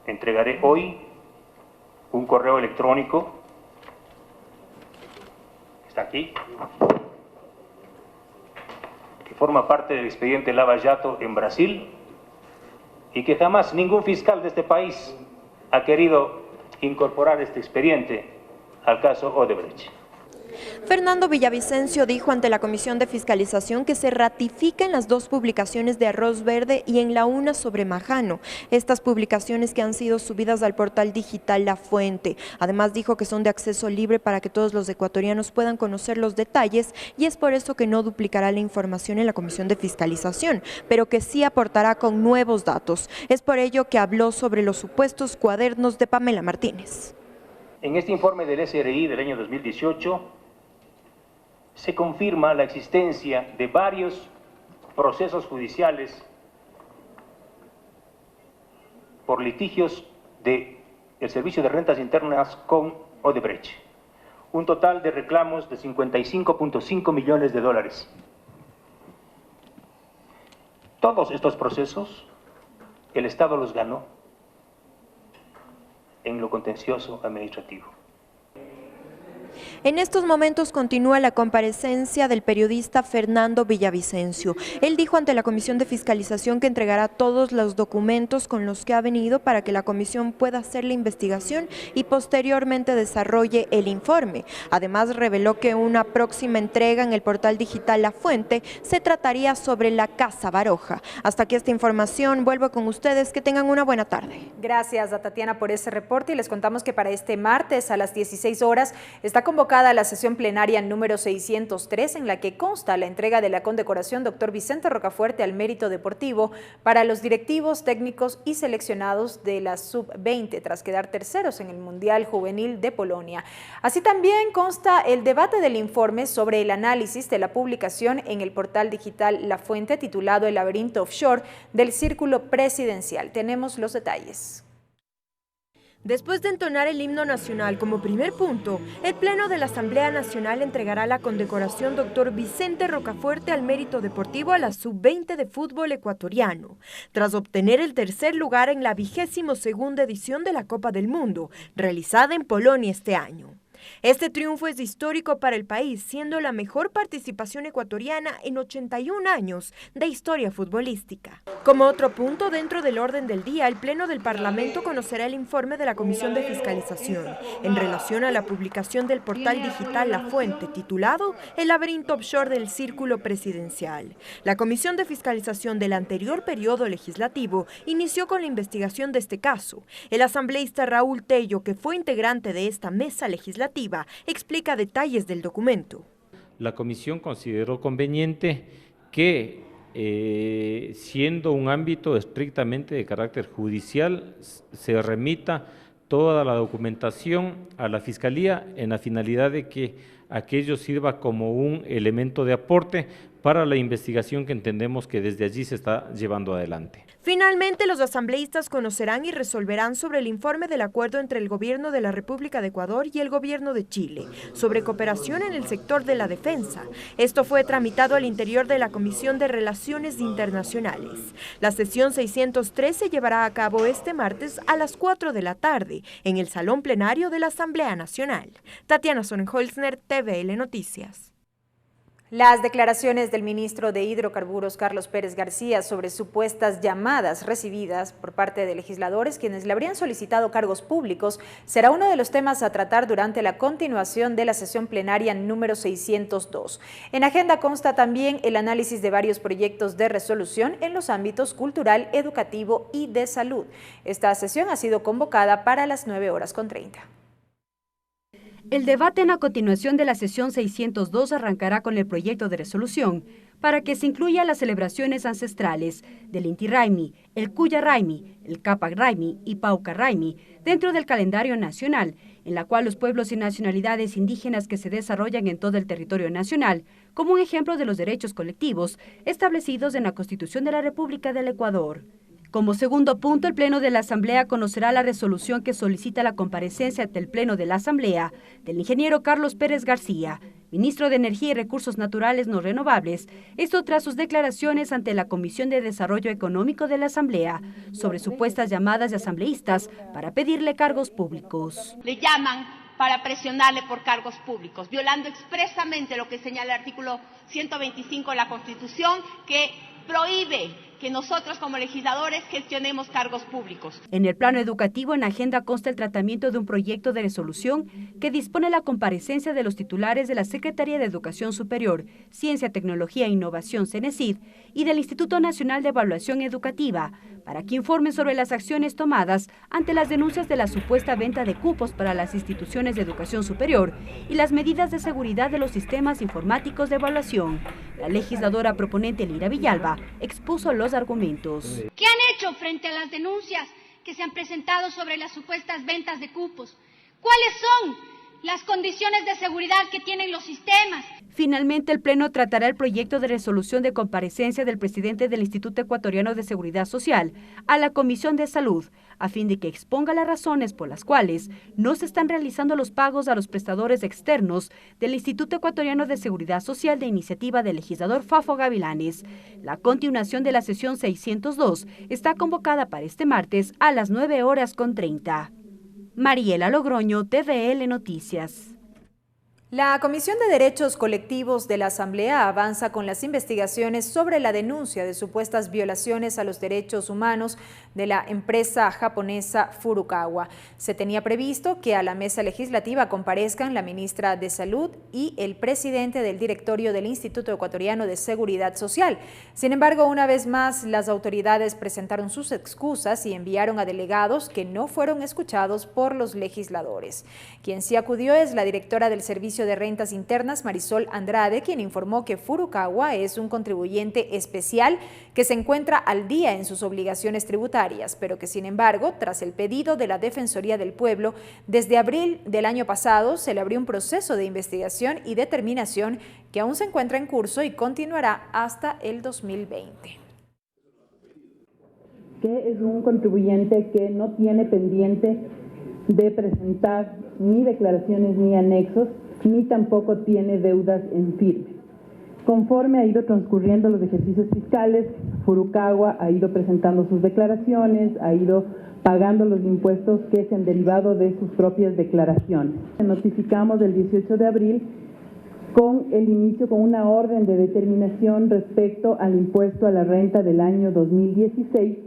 Entregaré hoy un correo electrónico, está aquí, que forma parte del expediente Lava Jato en Brasil y que jamás ningún fiscal de este país ha querido incorporar este expediente al caso Odebrecht. Fernando Villavicencio dijo ante la Comisión de Fiscalización que se ratifican las dos publicaciones de Arroz Verde y en la una sobre Majano, estas publicaciones que han sido subidas al portal digital La Fuente. Además dijo que son de acceso libre para que todos los ecuatorianos puedan conocer los detalles y es por eso que no duplicará la información en la Comisión de Fiscalización, pero que sí aportará con nuevos datos. Es por ello que habló sobre los supuestos cuadernos de Pamela Martínez. En este informe del SRI del año 2018, se confirma la existencia de varios procesos judiciales por litigios del Servicio de Rentas Internas con Odebrecht. Un total de reclamos de 55.5 millones de dólares. Todos estos procesos, el Estado los ganó. en lo contencioso administrativo. En estos momentos continúa la comparecencia del periodista Fernando Villavicencio. Él dijo ante la Comisión de Fiscalización que entregará todos los documentos con los que ha venido para que la comisión pueda hacer la investigación y posteriormente desarrolle el informe. Además, reveló que una próxima entrega en el portal digital La Fuente se trataría sobre la Casa Baroja. Hasta aquí esta información. Vuelvo con ustedes. Que tengan una buena tarde. Gracias a Tatiana por ese reporte y les contamos que para este martes a las 16 horas está convocada la sesión plenaria número 603 en la que consta la entrega de la condecoración Dr. Vicente Rocafuerte al mérito deportivo para los directivos, técnicos y seleccionados de la Sub-20 tras quedar terceros en el Mundial Juvenil de Polonia. Así también consta el debate del informe sobre el análisis de la publicación en el portal digital La Fuente titulado El laberinto offshore del Círculo Presidencial. Tenemos los detalles. Después de entonar el himno nacional como primer punto, el Pleno de la Asamblea Nacional entregará la condecoración Dr. Vicente Rocafuerte al mérito deportivo a la Sub-20 de fútbol ecuatoriano, tras obtener el tercer lugar en la 22ª edición de la Copa del Mundo, realizada en Polonia este año. Este triunfo es histórico para el país, siendo la mejor participación ecuatoriana en 81 años de historia futbolística. Como otro punto dentro del orden del día, el Pleno del Parlamento conocerá el informe de la Comisión de Fiscalización en relación a la publicación del portal digital La Fuente, titulado El laberinto offshore del Círculo Presidencial. La Comisión de Fiscalización del anterior periodo legislativo inició con la investigación de este caso. El asambleísta Raúl Tello, que fue integrante de esta mesa legislativa, explica detalles del documento. La comisión consideró conveniente que, siendo un ámbito estrictamente de carácter judicial, se remita toda la documentación a la Fiscalía en la finalidad de que aquello sirva como un elemento de aporte para la investigación que entendemos que desde allí se está llevando adelante. Finalmente, los asambleístas conocerán y resolverán sobre el informe del acuerdo entre el Gobierno de la República de Ecuador y el Gobierno de Chile sobre cooperación en el sector de la defensa. Esto fue tramitado al interior de la Comisión de Relaciones Internacionales. La sesión 603 se llevará a cabo este martes a las 4 de la tarde en el Salón Plenario de la Asamblea Nacional. Tatiana Sonnenholzner, TVL Noticias. Las declaraciones del ministro de Hidrocarburos, Carlos Pérez García, sobre supuestas llamadas recibidas por parte de legisladores quienes le habrían solicitado cargos públicos, será uno de los temas a tratar durante la continuación de la sesión plenaria número 602. En agenda consta también el análisis de varios proyectos de resolución en los ámbitos cultural, educativo y de salud. Esta sesión ha sido convocada para las 9:30. El debate en la continuación de la sesión 602 arrancará con el proyecto de resolución para que se incluya las celebraciones ancestrales del Inti Raymi, el Kuya Raymi, el Capac Raymi y Pauca Raymi dentro del calendario nacional, en la cual los pueblos y nacionalidades indígenas que se desarrollan en todo el territorio nacional, como un ejemplo de los derechos colectivos establecidos en la Constitución de la República del Ecuador. Como segundo punto, el Pleno de la Asamblea conocerá la resolución que solicita la comparecencia ante el Pleno de la Asamblea del ingeniero Carlos Pérez García, ministro de Energía y Recursos Naturales No Renovables, esto tras sus declaraciones ante la Comisión de Desarrollo Económico de la Asamblea sobre supuestas llamadas de asambleístas para pedirle cargos públicos. Le llaman para presionarle por cargos públicos, violando expresamente lo que señala el artículo 125 de la Constitución, que prohíbe que nosotros como legisladores gestionemos cargos públicos. En el plano educativo, en agenda consta el tratamiento de un proyecto de resolución que dispone la comparecencia de los titulares de la Secretaría de Educación Superior, Ciencia, Tecnología e Innovación, CENESID, y del Instituto Nacional de Evaluación Educativa, para que informen sobre las acciones tomadas ante las denuncias de la supuesta venta de cupos para las instituciones de educación superior y las medidas de seguridad de los sistemas informáticos de evaluación. La legisladora proponente Lira Villalba expuso los argumentos. ¿Qué han hecho frente a las denuncias que se han presentado sobre las supuestas ventas de cupos? ¿Cuáles son las condiciones de seguridad que tienen los sistemas? Finalmente, el Pleno tratará el proyecto de resolución de comparecencia del presidente del Instituto Ecuatoriano de Seguridad Social a la Comisión de Salud, a fin de que exponga las razones por las cuales no se están realizando los pagos a los prestadores externos del Instituto Ecuatoriano de Seguridad Social de iniciativa del legislador Fafo Gavilanes. La continuación de la sesión 602 está convocada para este martes a las 9:30. Mariela Logroño, TVL Noticias. La Comisión de Derechos Colectivos de la Asamblea avanza con las investigaciones sobre la denuncia de supuestas violaciones a los derechos humanos de la empresa japonesa Furukawa. Se tenía previsto que a la mesa legislativa comparezcan la ministra de Salud y el presidente del directorio del Instituto Ecuatoriano de Seguridad Social. Sin embargo, una vez más, las autoridades presentaron sus excusas y enviaron a delegados que no fueron escuchados por los legisladores. Quien sí acudió es la directora del Servicio de Rentas Internas, Marisol Andrade, quien informó que Furukawa es un contribuyente especial que se encuentra al día en sus obligaciones tributarias, pero que sin embargo, tras el pedido de la Defensoría del Pueblo, desde abril del año pasado se le abrió un proceso de investigación y determinación que aún se encuentra en curso y continuará hasta el 2020. Que es un contribuyente que no tiene pendiente de presentar ni declaraciones ni anexos, ni tampoco tiene deudas en firme. Conforme ha ido transcurriendo los ejercicios fiscales, Furukawa ha ido presentando sus declaraciones, ha ido pagando los impuestos que se han derivado de sus propias declaraciones. Notificamos el 18 de abril con el inicio, con una orden de determinación respecto al impuesto a la renta del año 2016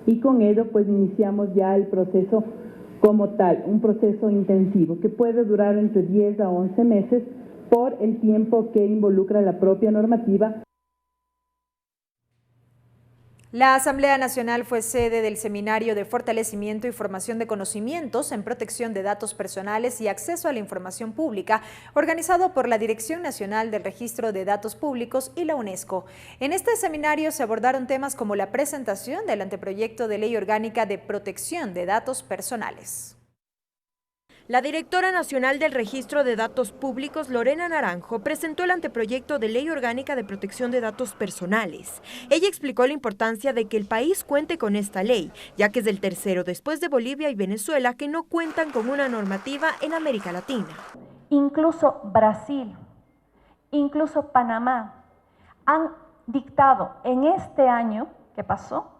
y con ello pues iniciamos ya el proceso como tal, un proceso intensivo que puede durar entre 10 a 11 meses por el tiempo que involucra la propia normativa. La Asamblea Nacional fue sede del Seminario de Fortalecimiento y Formación de Conocimientos en Protección de Datos Personales y Acceso a la Información Pública, organizado por la Dirección Nacional del Registro de Datos Públicos y la UNESCO. En este seminario se abordaron temas como la presentación del anteproyecto de Ley Orgánica de Protección de Datos Personales. La directora nacional del Registro de Datos Públicos, Lorena Naranjo, presentó el anteproyecto de Ley Orgánica de Protección de Datos Personales. Ella explicó la importancia de que el país cuente con esta ley, ya que es el tercero después de Bolivia y Venezuela que no cuentan con una normativa en América Latina. Incluso Brasil, incluso Panamá han dictado en este año que pasó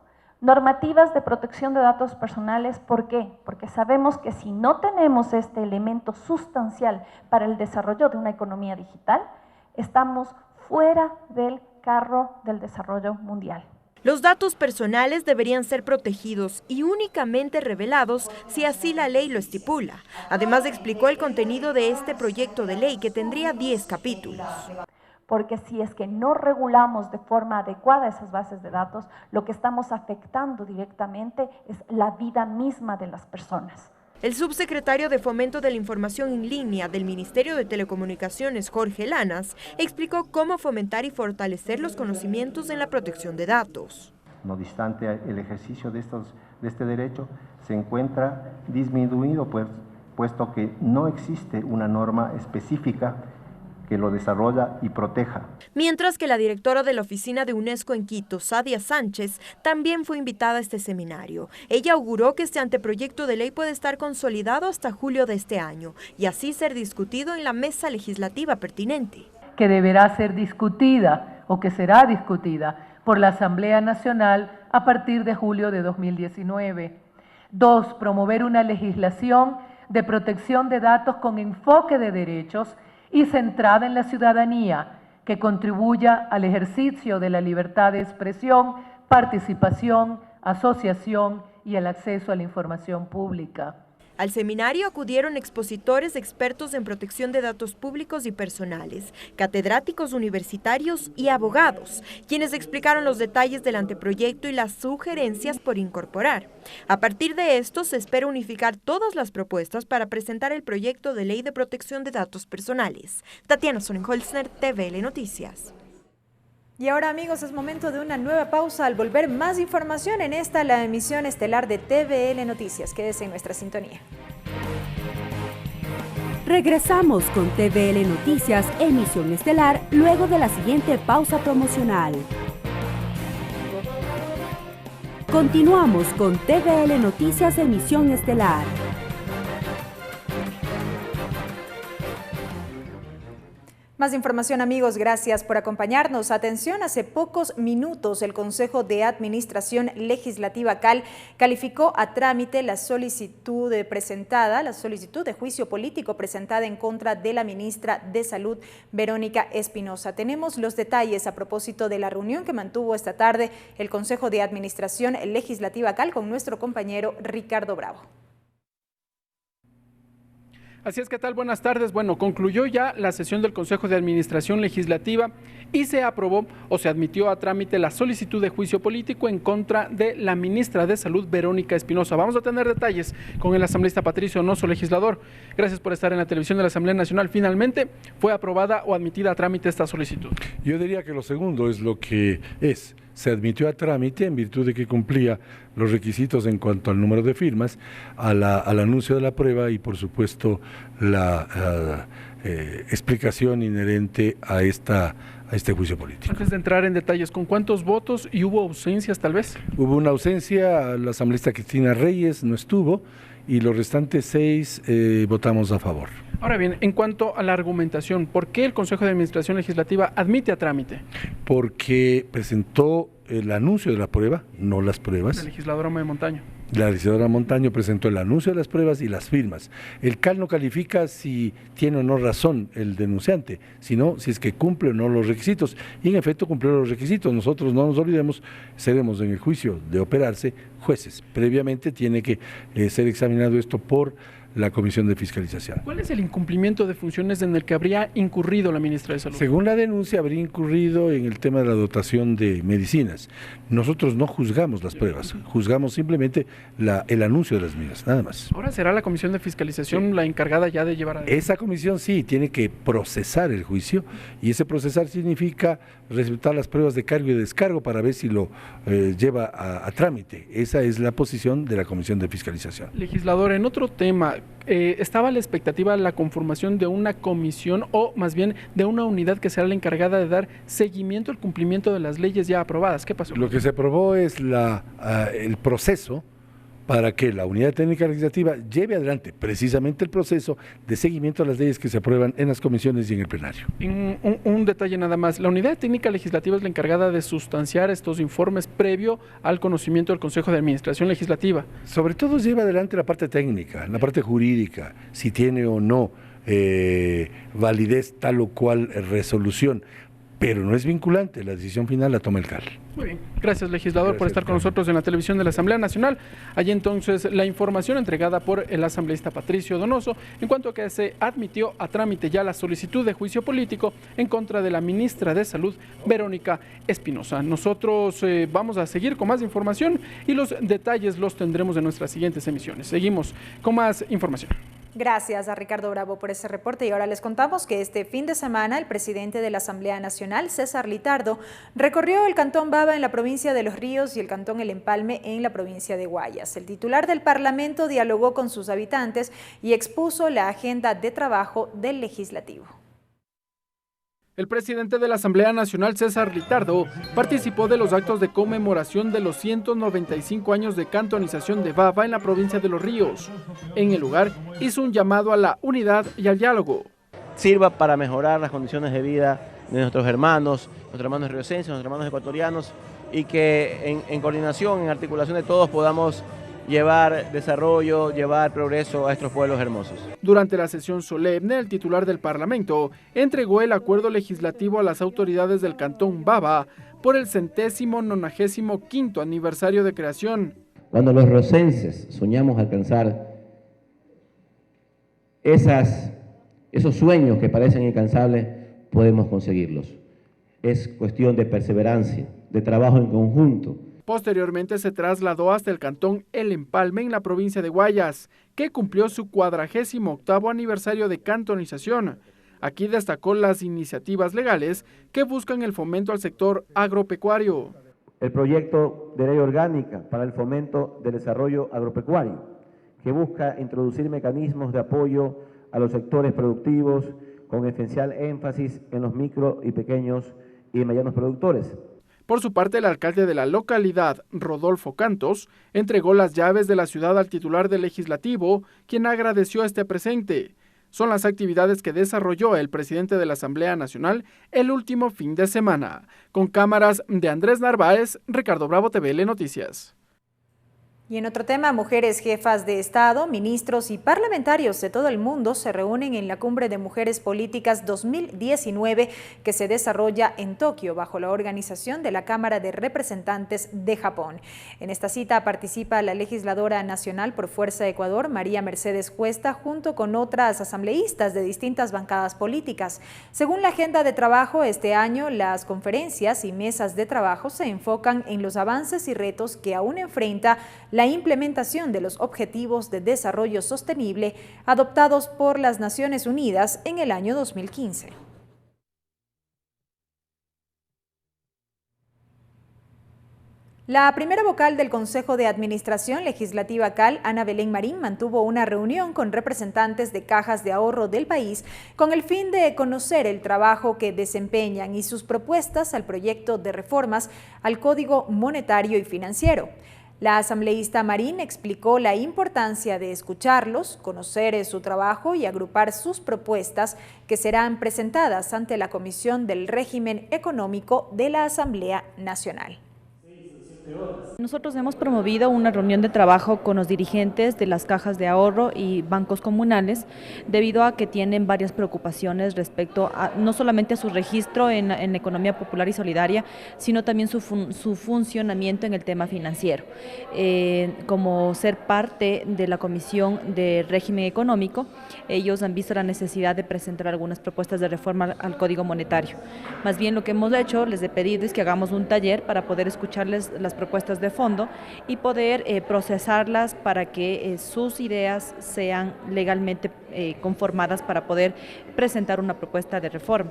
normativas de protección de datos personales. ¿Por qué? Porque sabemos que si no tenemos este elemento sustancial para el desarrollo de una economía digital, estamos fuera del carro del desarrollo mundial. Los datos personales deberían ser protegidos y únicamente revelados si así la ley lo estipula. Además, explicó el contenido de este proyecto de ley que tendría 10 capítulos. Porque si es que no regulamos de forma adecuada esas bases de datos, lo que estamos afectando directamente es la vida misma de las personas. El subsecretario de Fomento de la Información en Línea del Ministerio de Telecomunicaciones, Jorge Lanas, explicó cómo fomentar y fortalecer los conocimientos en la protección de datos. No obstante, el ejercicio de este derecho se encuentra disminuido, puesto que no existe una norma específica que lo desarrolla y proteja. Mientras que la directora de la oficina de UNESCO en Quito, Sadia Sánchez, también fue invitada a este seminario. Ella auguró que este anteproyecto de ley puede estar consolidado hasta julio de este año y así ser discutido en la mesa legislativa pertinente. Que deberá ser discutida o que será discutida por la Asamblea Nacional a partir de julio de 2019. 2. Promover una legislación de protección de datos con enfoque de derechos y centrada en la ciudadanía, que contribuya al ejercicio de la libertad de expresión, participación, asociación y el acceso a la información pública. Al seminario acudieron expositores expertos en protección de datos públicos y personales, catedráticos universitarios y abogados, quienes explicaron los detalles del anteproyecto y las sugerencias por incorporar. A partir de esto, se espera unificar todas las propuestas para presentar el proyecto de ley de protección de datos personales. Tatiana Sonnenholzner, TVL Noticias. Y ahora, amigos, es momento de una nueva pausa. Al volver, más información en esta, la emisión estelar de TVL Noticias. Quédese en nuestra sintonía. Regresamos con TVL Noticias, emisión estelar, luego de la siguiente pausa promocional. Continuamos con TVL Noticias, emisión estelar. Más información, amigos, gracias por acompañarnos. Atención, hace pocos minutos el Consejo de Administración Legislativa CAL calificó a trámite la solicitud de juicio político presentada en contra de la ministra de Salud, Verónica Espinosa. Tenemos los detalles a propósito de la reunión que mantuvo esta tarde el Consejo de Administración Legislativa CAL con nuestro compañero Ricardo Bravo. Así es, ¿qué tal? Buenas tardes. Bueno, concluyó ya la sesión del Consejo de Administración Legislativa y se aprobó o se admitió a trámite la solicitud de juicio político en contra de la ministra de Salud, Verónica Espinosa. Vamos a tener detalles con el asambleísta Patricio Donoso, legislador. Gracias por estar en la televisión de la Asamblea Nacional. Finalmente, ¿fue aprobada o admitida a trámite esta solicitud? Yo diría que lo segundo es lo que es. Se admitió a trámite en virtud de que cumplía los requisitos en cuanto al número de firmas, al anuncio de la prueba y, por supuesto, la explicación inherente a este juicio político. Antes de entrar en detalles, ¿con cuántos votos y hubo ausencias tal vez? Hubo una ausencia, la asambleísta Cristina Reyes no estuvo y los restantes 6 votamos a favor. Ahora bien, en cuanto a la argumentación, ¿por qué el Consejo de Administración Legislativa admite a trámite? Porque presentó el anuncio de la prueba, no las pruebas. La legisladora Montaño. La legisladora Montaño presentó el anuncio de las pruebas y las firmas. El CAL no califica si tiene o no razón el denunciante, sino si es que cumple o no los requisitos. Y en efecto cumplió los requisitos. Nosotros, no nos olvidemos, seremos en el juicio de operarse jueces. Previamente tiene que ser examinado esto por la Comisión de Fiscalización. ¿Cuál es el incumplimiento de funciones en el que habría incurrido la ministra de Salud? Según la denuncia, habría incurrido en el tema de la dotación de medicinas. Nosotros no juzgamos las pruebas, juzgamos simplemente el anuncio de las mismas, nada más. Ahora será la Comisión de Fiscalización la encargada ya de llevar a... Esa comisión sí tiene que procesar el juicio y ese procesar significa respetar las pruebas de cargo y descargo para ver si lo lleva a trámite. Esa es la posición de la Comisión de Fiscalización. Legislador, en otro tema, ¿estaba la expectativa la conformación de una comisión o más bien de una unidad que será la encargada de dar seguimiento al cumplimiento de las leyes ya aprobadas? ¿Qué pasó? Lo que se aprobó es el proceso para que la Unidad Técnica Legislativa lleve adelante precisamente el proceso de seguimiento a las leyes que se aprueban en las comisiones y en el plenario. Un detalle nada más, la Unidad Técnica Legislativa es la encargada de sustanciar estos informes previo al conocimiento del Consejo de Administración Legislativa. Sobre todo lleva adelante la parte técnica, la parte jurídica, si tiene o no validez tal o cual resolución, pero no es vinculante, la decisión final la toma el CAL. Muy bien, gracias legislador por estar con nosotros en la televisión de la Asamblea Nacional. Allí entonces la información entregada por el asambleísta Patricio Donoso en cuanto a que se admitió a trámite ya la solicitud de juicio político en contra de la ministra de Salud, Verónica Espinosa. Nosotros vamos a seguir con más información y los detalles los tendremos en nuestras siguientes emisiones. Seguimos con más información. Gracias a Ricardo Bravo por ese reporte y ahora les contamos que este fin de semana el presidente de la Asamblea Nacional, César Litardo, recorrió el Cantón Baba en la provincia de Los Ríos y el Cantón El Empalme en la provincia de Guayas. El titular del Parlamento dialogó con sus habitantes y expuso la agenda de trabajo del Legislativo. El presidente de la Asamblea Nacional, César Litardo, participó de los actos de conmemoración de los 195 años de cantonización de Baba en la provincia de Los Ríos. En el lugar, hizo un llamado a la unidad y al diálogo. Sirva para mejorar las condiciones de vida de nuestros hermanos riocenses, nuestros hermanos ecuatorianos, y que en coordinación, en articulación de todos podamos llevar desarrollo, llevar progreso a estos pueblos hermosos. Durante la sesión solemne, el titular del Parlamento entregó el acuerdo legislativo a las autoridades del Cantón Baba por el 195º aniversario de creación. Cuando los riocenses soñamos alcanzar esos sueños que parecen incansables, podemos conseguirlos. Es cuestión de perseverancia, de trabajo en conjunto. Posteriormente se trasladó hasta el Cantón El Empalme en la provincia de Guayas, que cumplió su 48º aniversario de cantonización. Aquí destacó las iniciativas legales que buscan el fomento al sector agropecuario. El proyecto de ley orgánica para el fomento del desarrollo agropecuario, que busca introducir mecanismos de apoyo a los sectores productivos con especial énfasis en los micro y pequeños y medianos productores. Por su parte, el alcalde de la localidad, Rodolfo Cantos, entregó las llaves de la ciudad al titular del Legislativo, quien agradeció este presente. son las actividades que desarrolló el presidente de la Asamblea Nacional el último fin de semana. Con cámaras de Andrés Narváez, Ricardo Bravo, TVL Noticias. Y en otro tema, mujeres jefas de Estado, ministros y parlamentarios de todo el mundo se reúnen en la Cumbre de Mujeres Políticas 2019 que se desarrolla en Tokio bajo la organización de la Cámara de Representantes de Japón. En esta cita participa la legisladora nacional por Fuerza Ecuador, María Mercedes Cuesta, junto con otras asambleístas de distintas bancadas políticas. Según la agenda de trabajo, este año las conferencias y mesas de trabajo se enfocan en los avances y retos que aún enfrenta la implementación de los Objetivos de Desarrollo Sostenible adoptados por las Naciones Unidas en el año 2015. La primera vocal del Consejo de Administración Legislativa CAL, Ana Belén Marín, mantuvo una reunión con representantes de cajas de ahorro del país con el fin de conocer el trabajo que desempeñan y sus propuestas al proyecto de reformas al Código Monetario y Financiero. La asambleísta Marín explicó la importancia de escucharlos, conocer su trabajo y agrupar sus propuestas que serán presentadas ante la Comisión del Régimen Económico de la Asamblea Nacional. Nosotros hemos promovido una reunión de trabajo con los dirigentes de las cajas de ahorro y bancos comunales debido a que tienen varias preocupaciones respecto a no solamente a su registro en la economía popular y solidaria, sino también su funcionamiento en el tema financiero. Como ser parte de la Comisión de Régimen Económico, ellos han visto la necesidad de presentar algunas propuestas de reforma al Código Monetario. Más bien lo que hemos hecho, les he pedido es que hagamos un taller para poder escucharles las propuestas de fondo y poder procesarlas para que sus ideas sean legalmente conformadas para poder presentar una propuesta de reforma.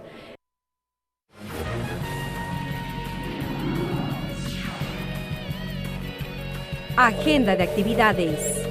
Agenda de actividades.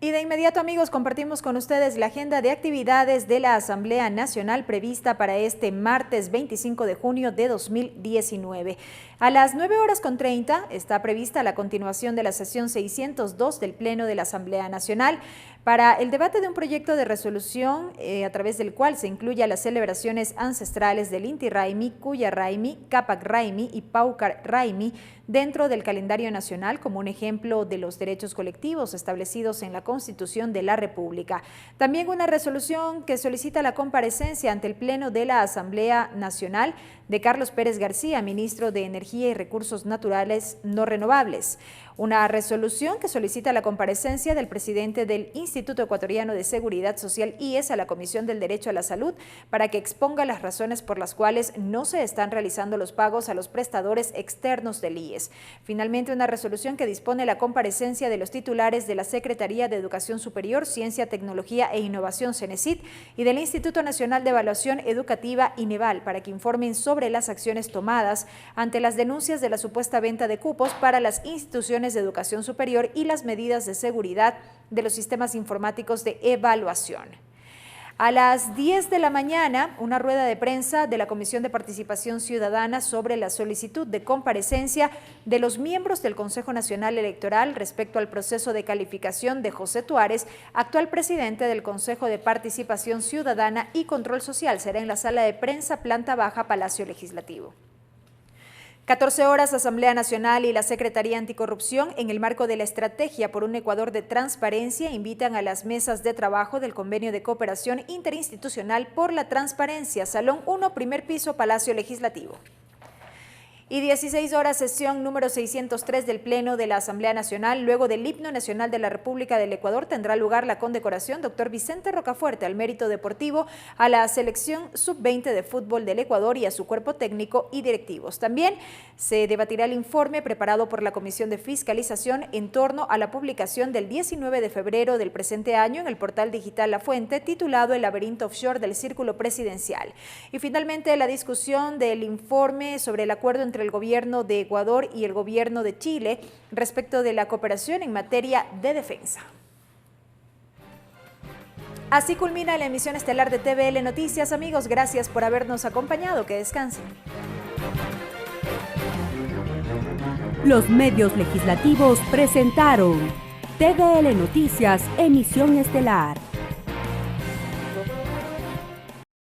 Y de inmediato, amigos, compartimos con ustedes la agenda de actividades de la Asamblea Nacional prevista para este martes 25 de junio de 2019. A las 9:30 está prevista la continuación de la sesión 602 del Pleno de la Asamblea Nacional para el debate de un proyecto de resolución a través del cual se incluye las celebraciones ancestrales del Inti Raymi, Kuya Raymi, Capac Raymi y Paucar Raymi dentro del calendario nacional como un ejemplo de los derechos colectivos establecidos en la Constitución de la República. También una resolución que solicita la comparecencia ante el Pleno de la Asamblea Nacional de Carlos Pérez García, ministro de Energía y Recursos Naturales No Renovables. Una resolución que solicita la comparecencia del presidente del Instituto Ecuatoriano de Seguridad Social, IES, a la Comisión del Derecho a la Salud para que exponga las razones por las cuales no se están realizando los pagos a los prestadores externos del IES. Finalmente, una resolución que dispone la comparecencia de los titulares de la Secretaría de Educación Superior, Ciencia, Tecnología e Innovación, CENESID, y del Instituto Nacional de Evaluación Educativa, INEVAL, para que informen sobre las acciones tomadas ante las denuncias de la supuesta venta de cupos para las instituciones de educación superior y las medidas de seguridad de los sistemas informáticos de evaluación. A las 10 de la mañana, una rueda de prensa de la Comisión de Participación Ciudadana sobre la solicitud de comparecencia de los miembros del Consejo Nacional Electoral respecto al proceso de calificación de José Tuárez, actual presidente del Consejo de Participación Ciudadana y Control Social. Será en la sala de prensa, planta baja, Palacio Legislativo. 14 horas, Asamblea Nacional y la Secretaría Anticorrupción, en el marco de la Estrategia por un Ecuador de Transparencia, invitan a las mesas de trabajo del Convenio de Cooperación Interinstitucional por la Transparencia, Salón 1, primer piso, Palacio Legislativo. Y 16 horas, sesión número 603 del Pleno de la Asamblea Nacional. Luego del himno nacional de la República del Ecuador tendrá lugar la condecoración Dr. Vicente Rocafuerte al mérito deportivo a la selección sub-20 de fútbol del Ecuador y a su cuerpo técnico y directivos. También se debatirá el informe preparado por la Comisión de Fiscalización en torno a la publicación del 19 de febrero del presente año en el portal digital La Fuente, titulado El laberinto offshore del Círculo Presidencial. Y finalmente la discusión del informe sobre el acuerdo entre el gobierno de Ecuador y el gobierno de Chile respecto de la cooperación en materia de defensa. Así culmina la emisión estelar de TVL Noticias. Amigos, gracias por habernos acompañado. Que descansen. Los medios legislativos presentaron TVL Noticias, emisión estelar.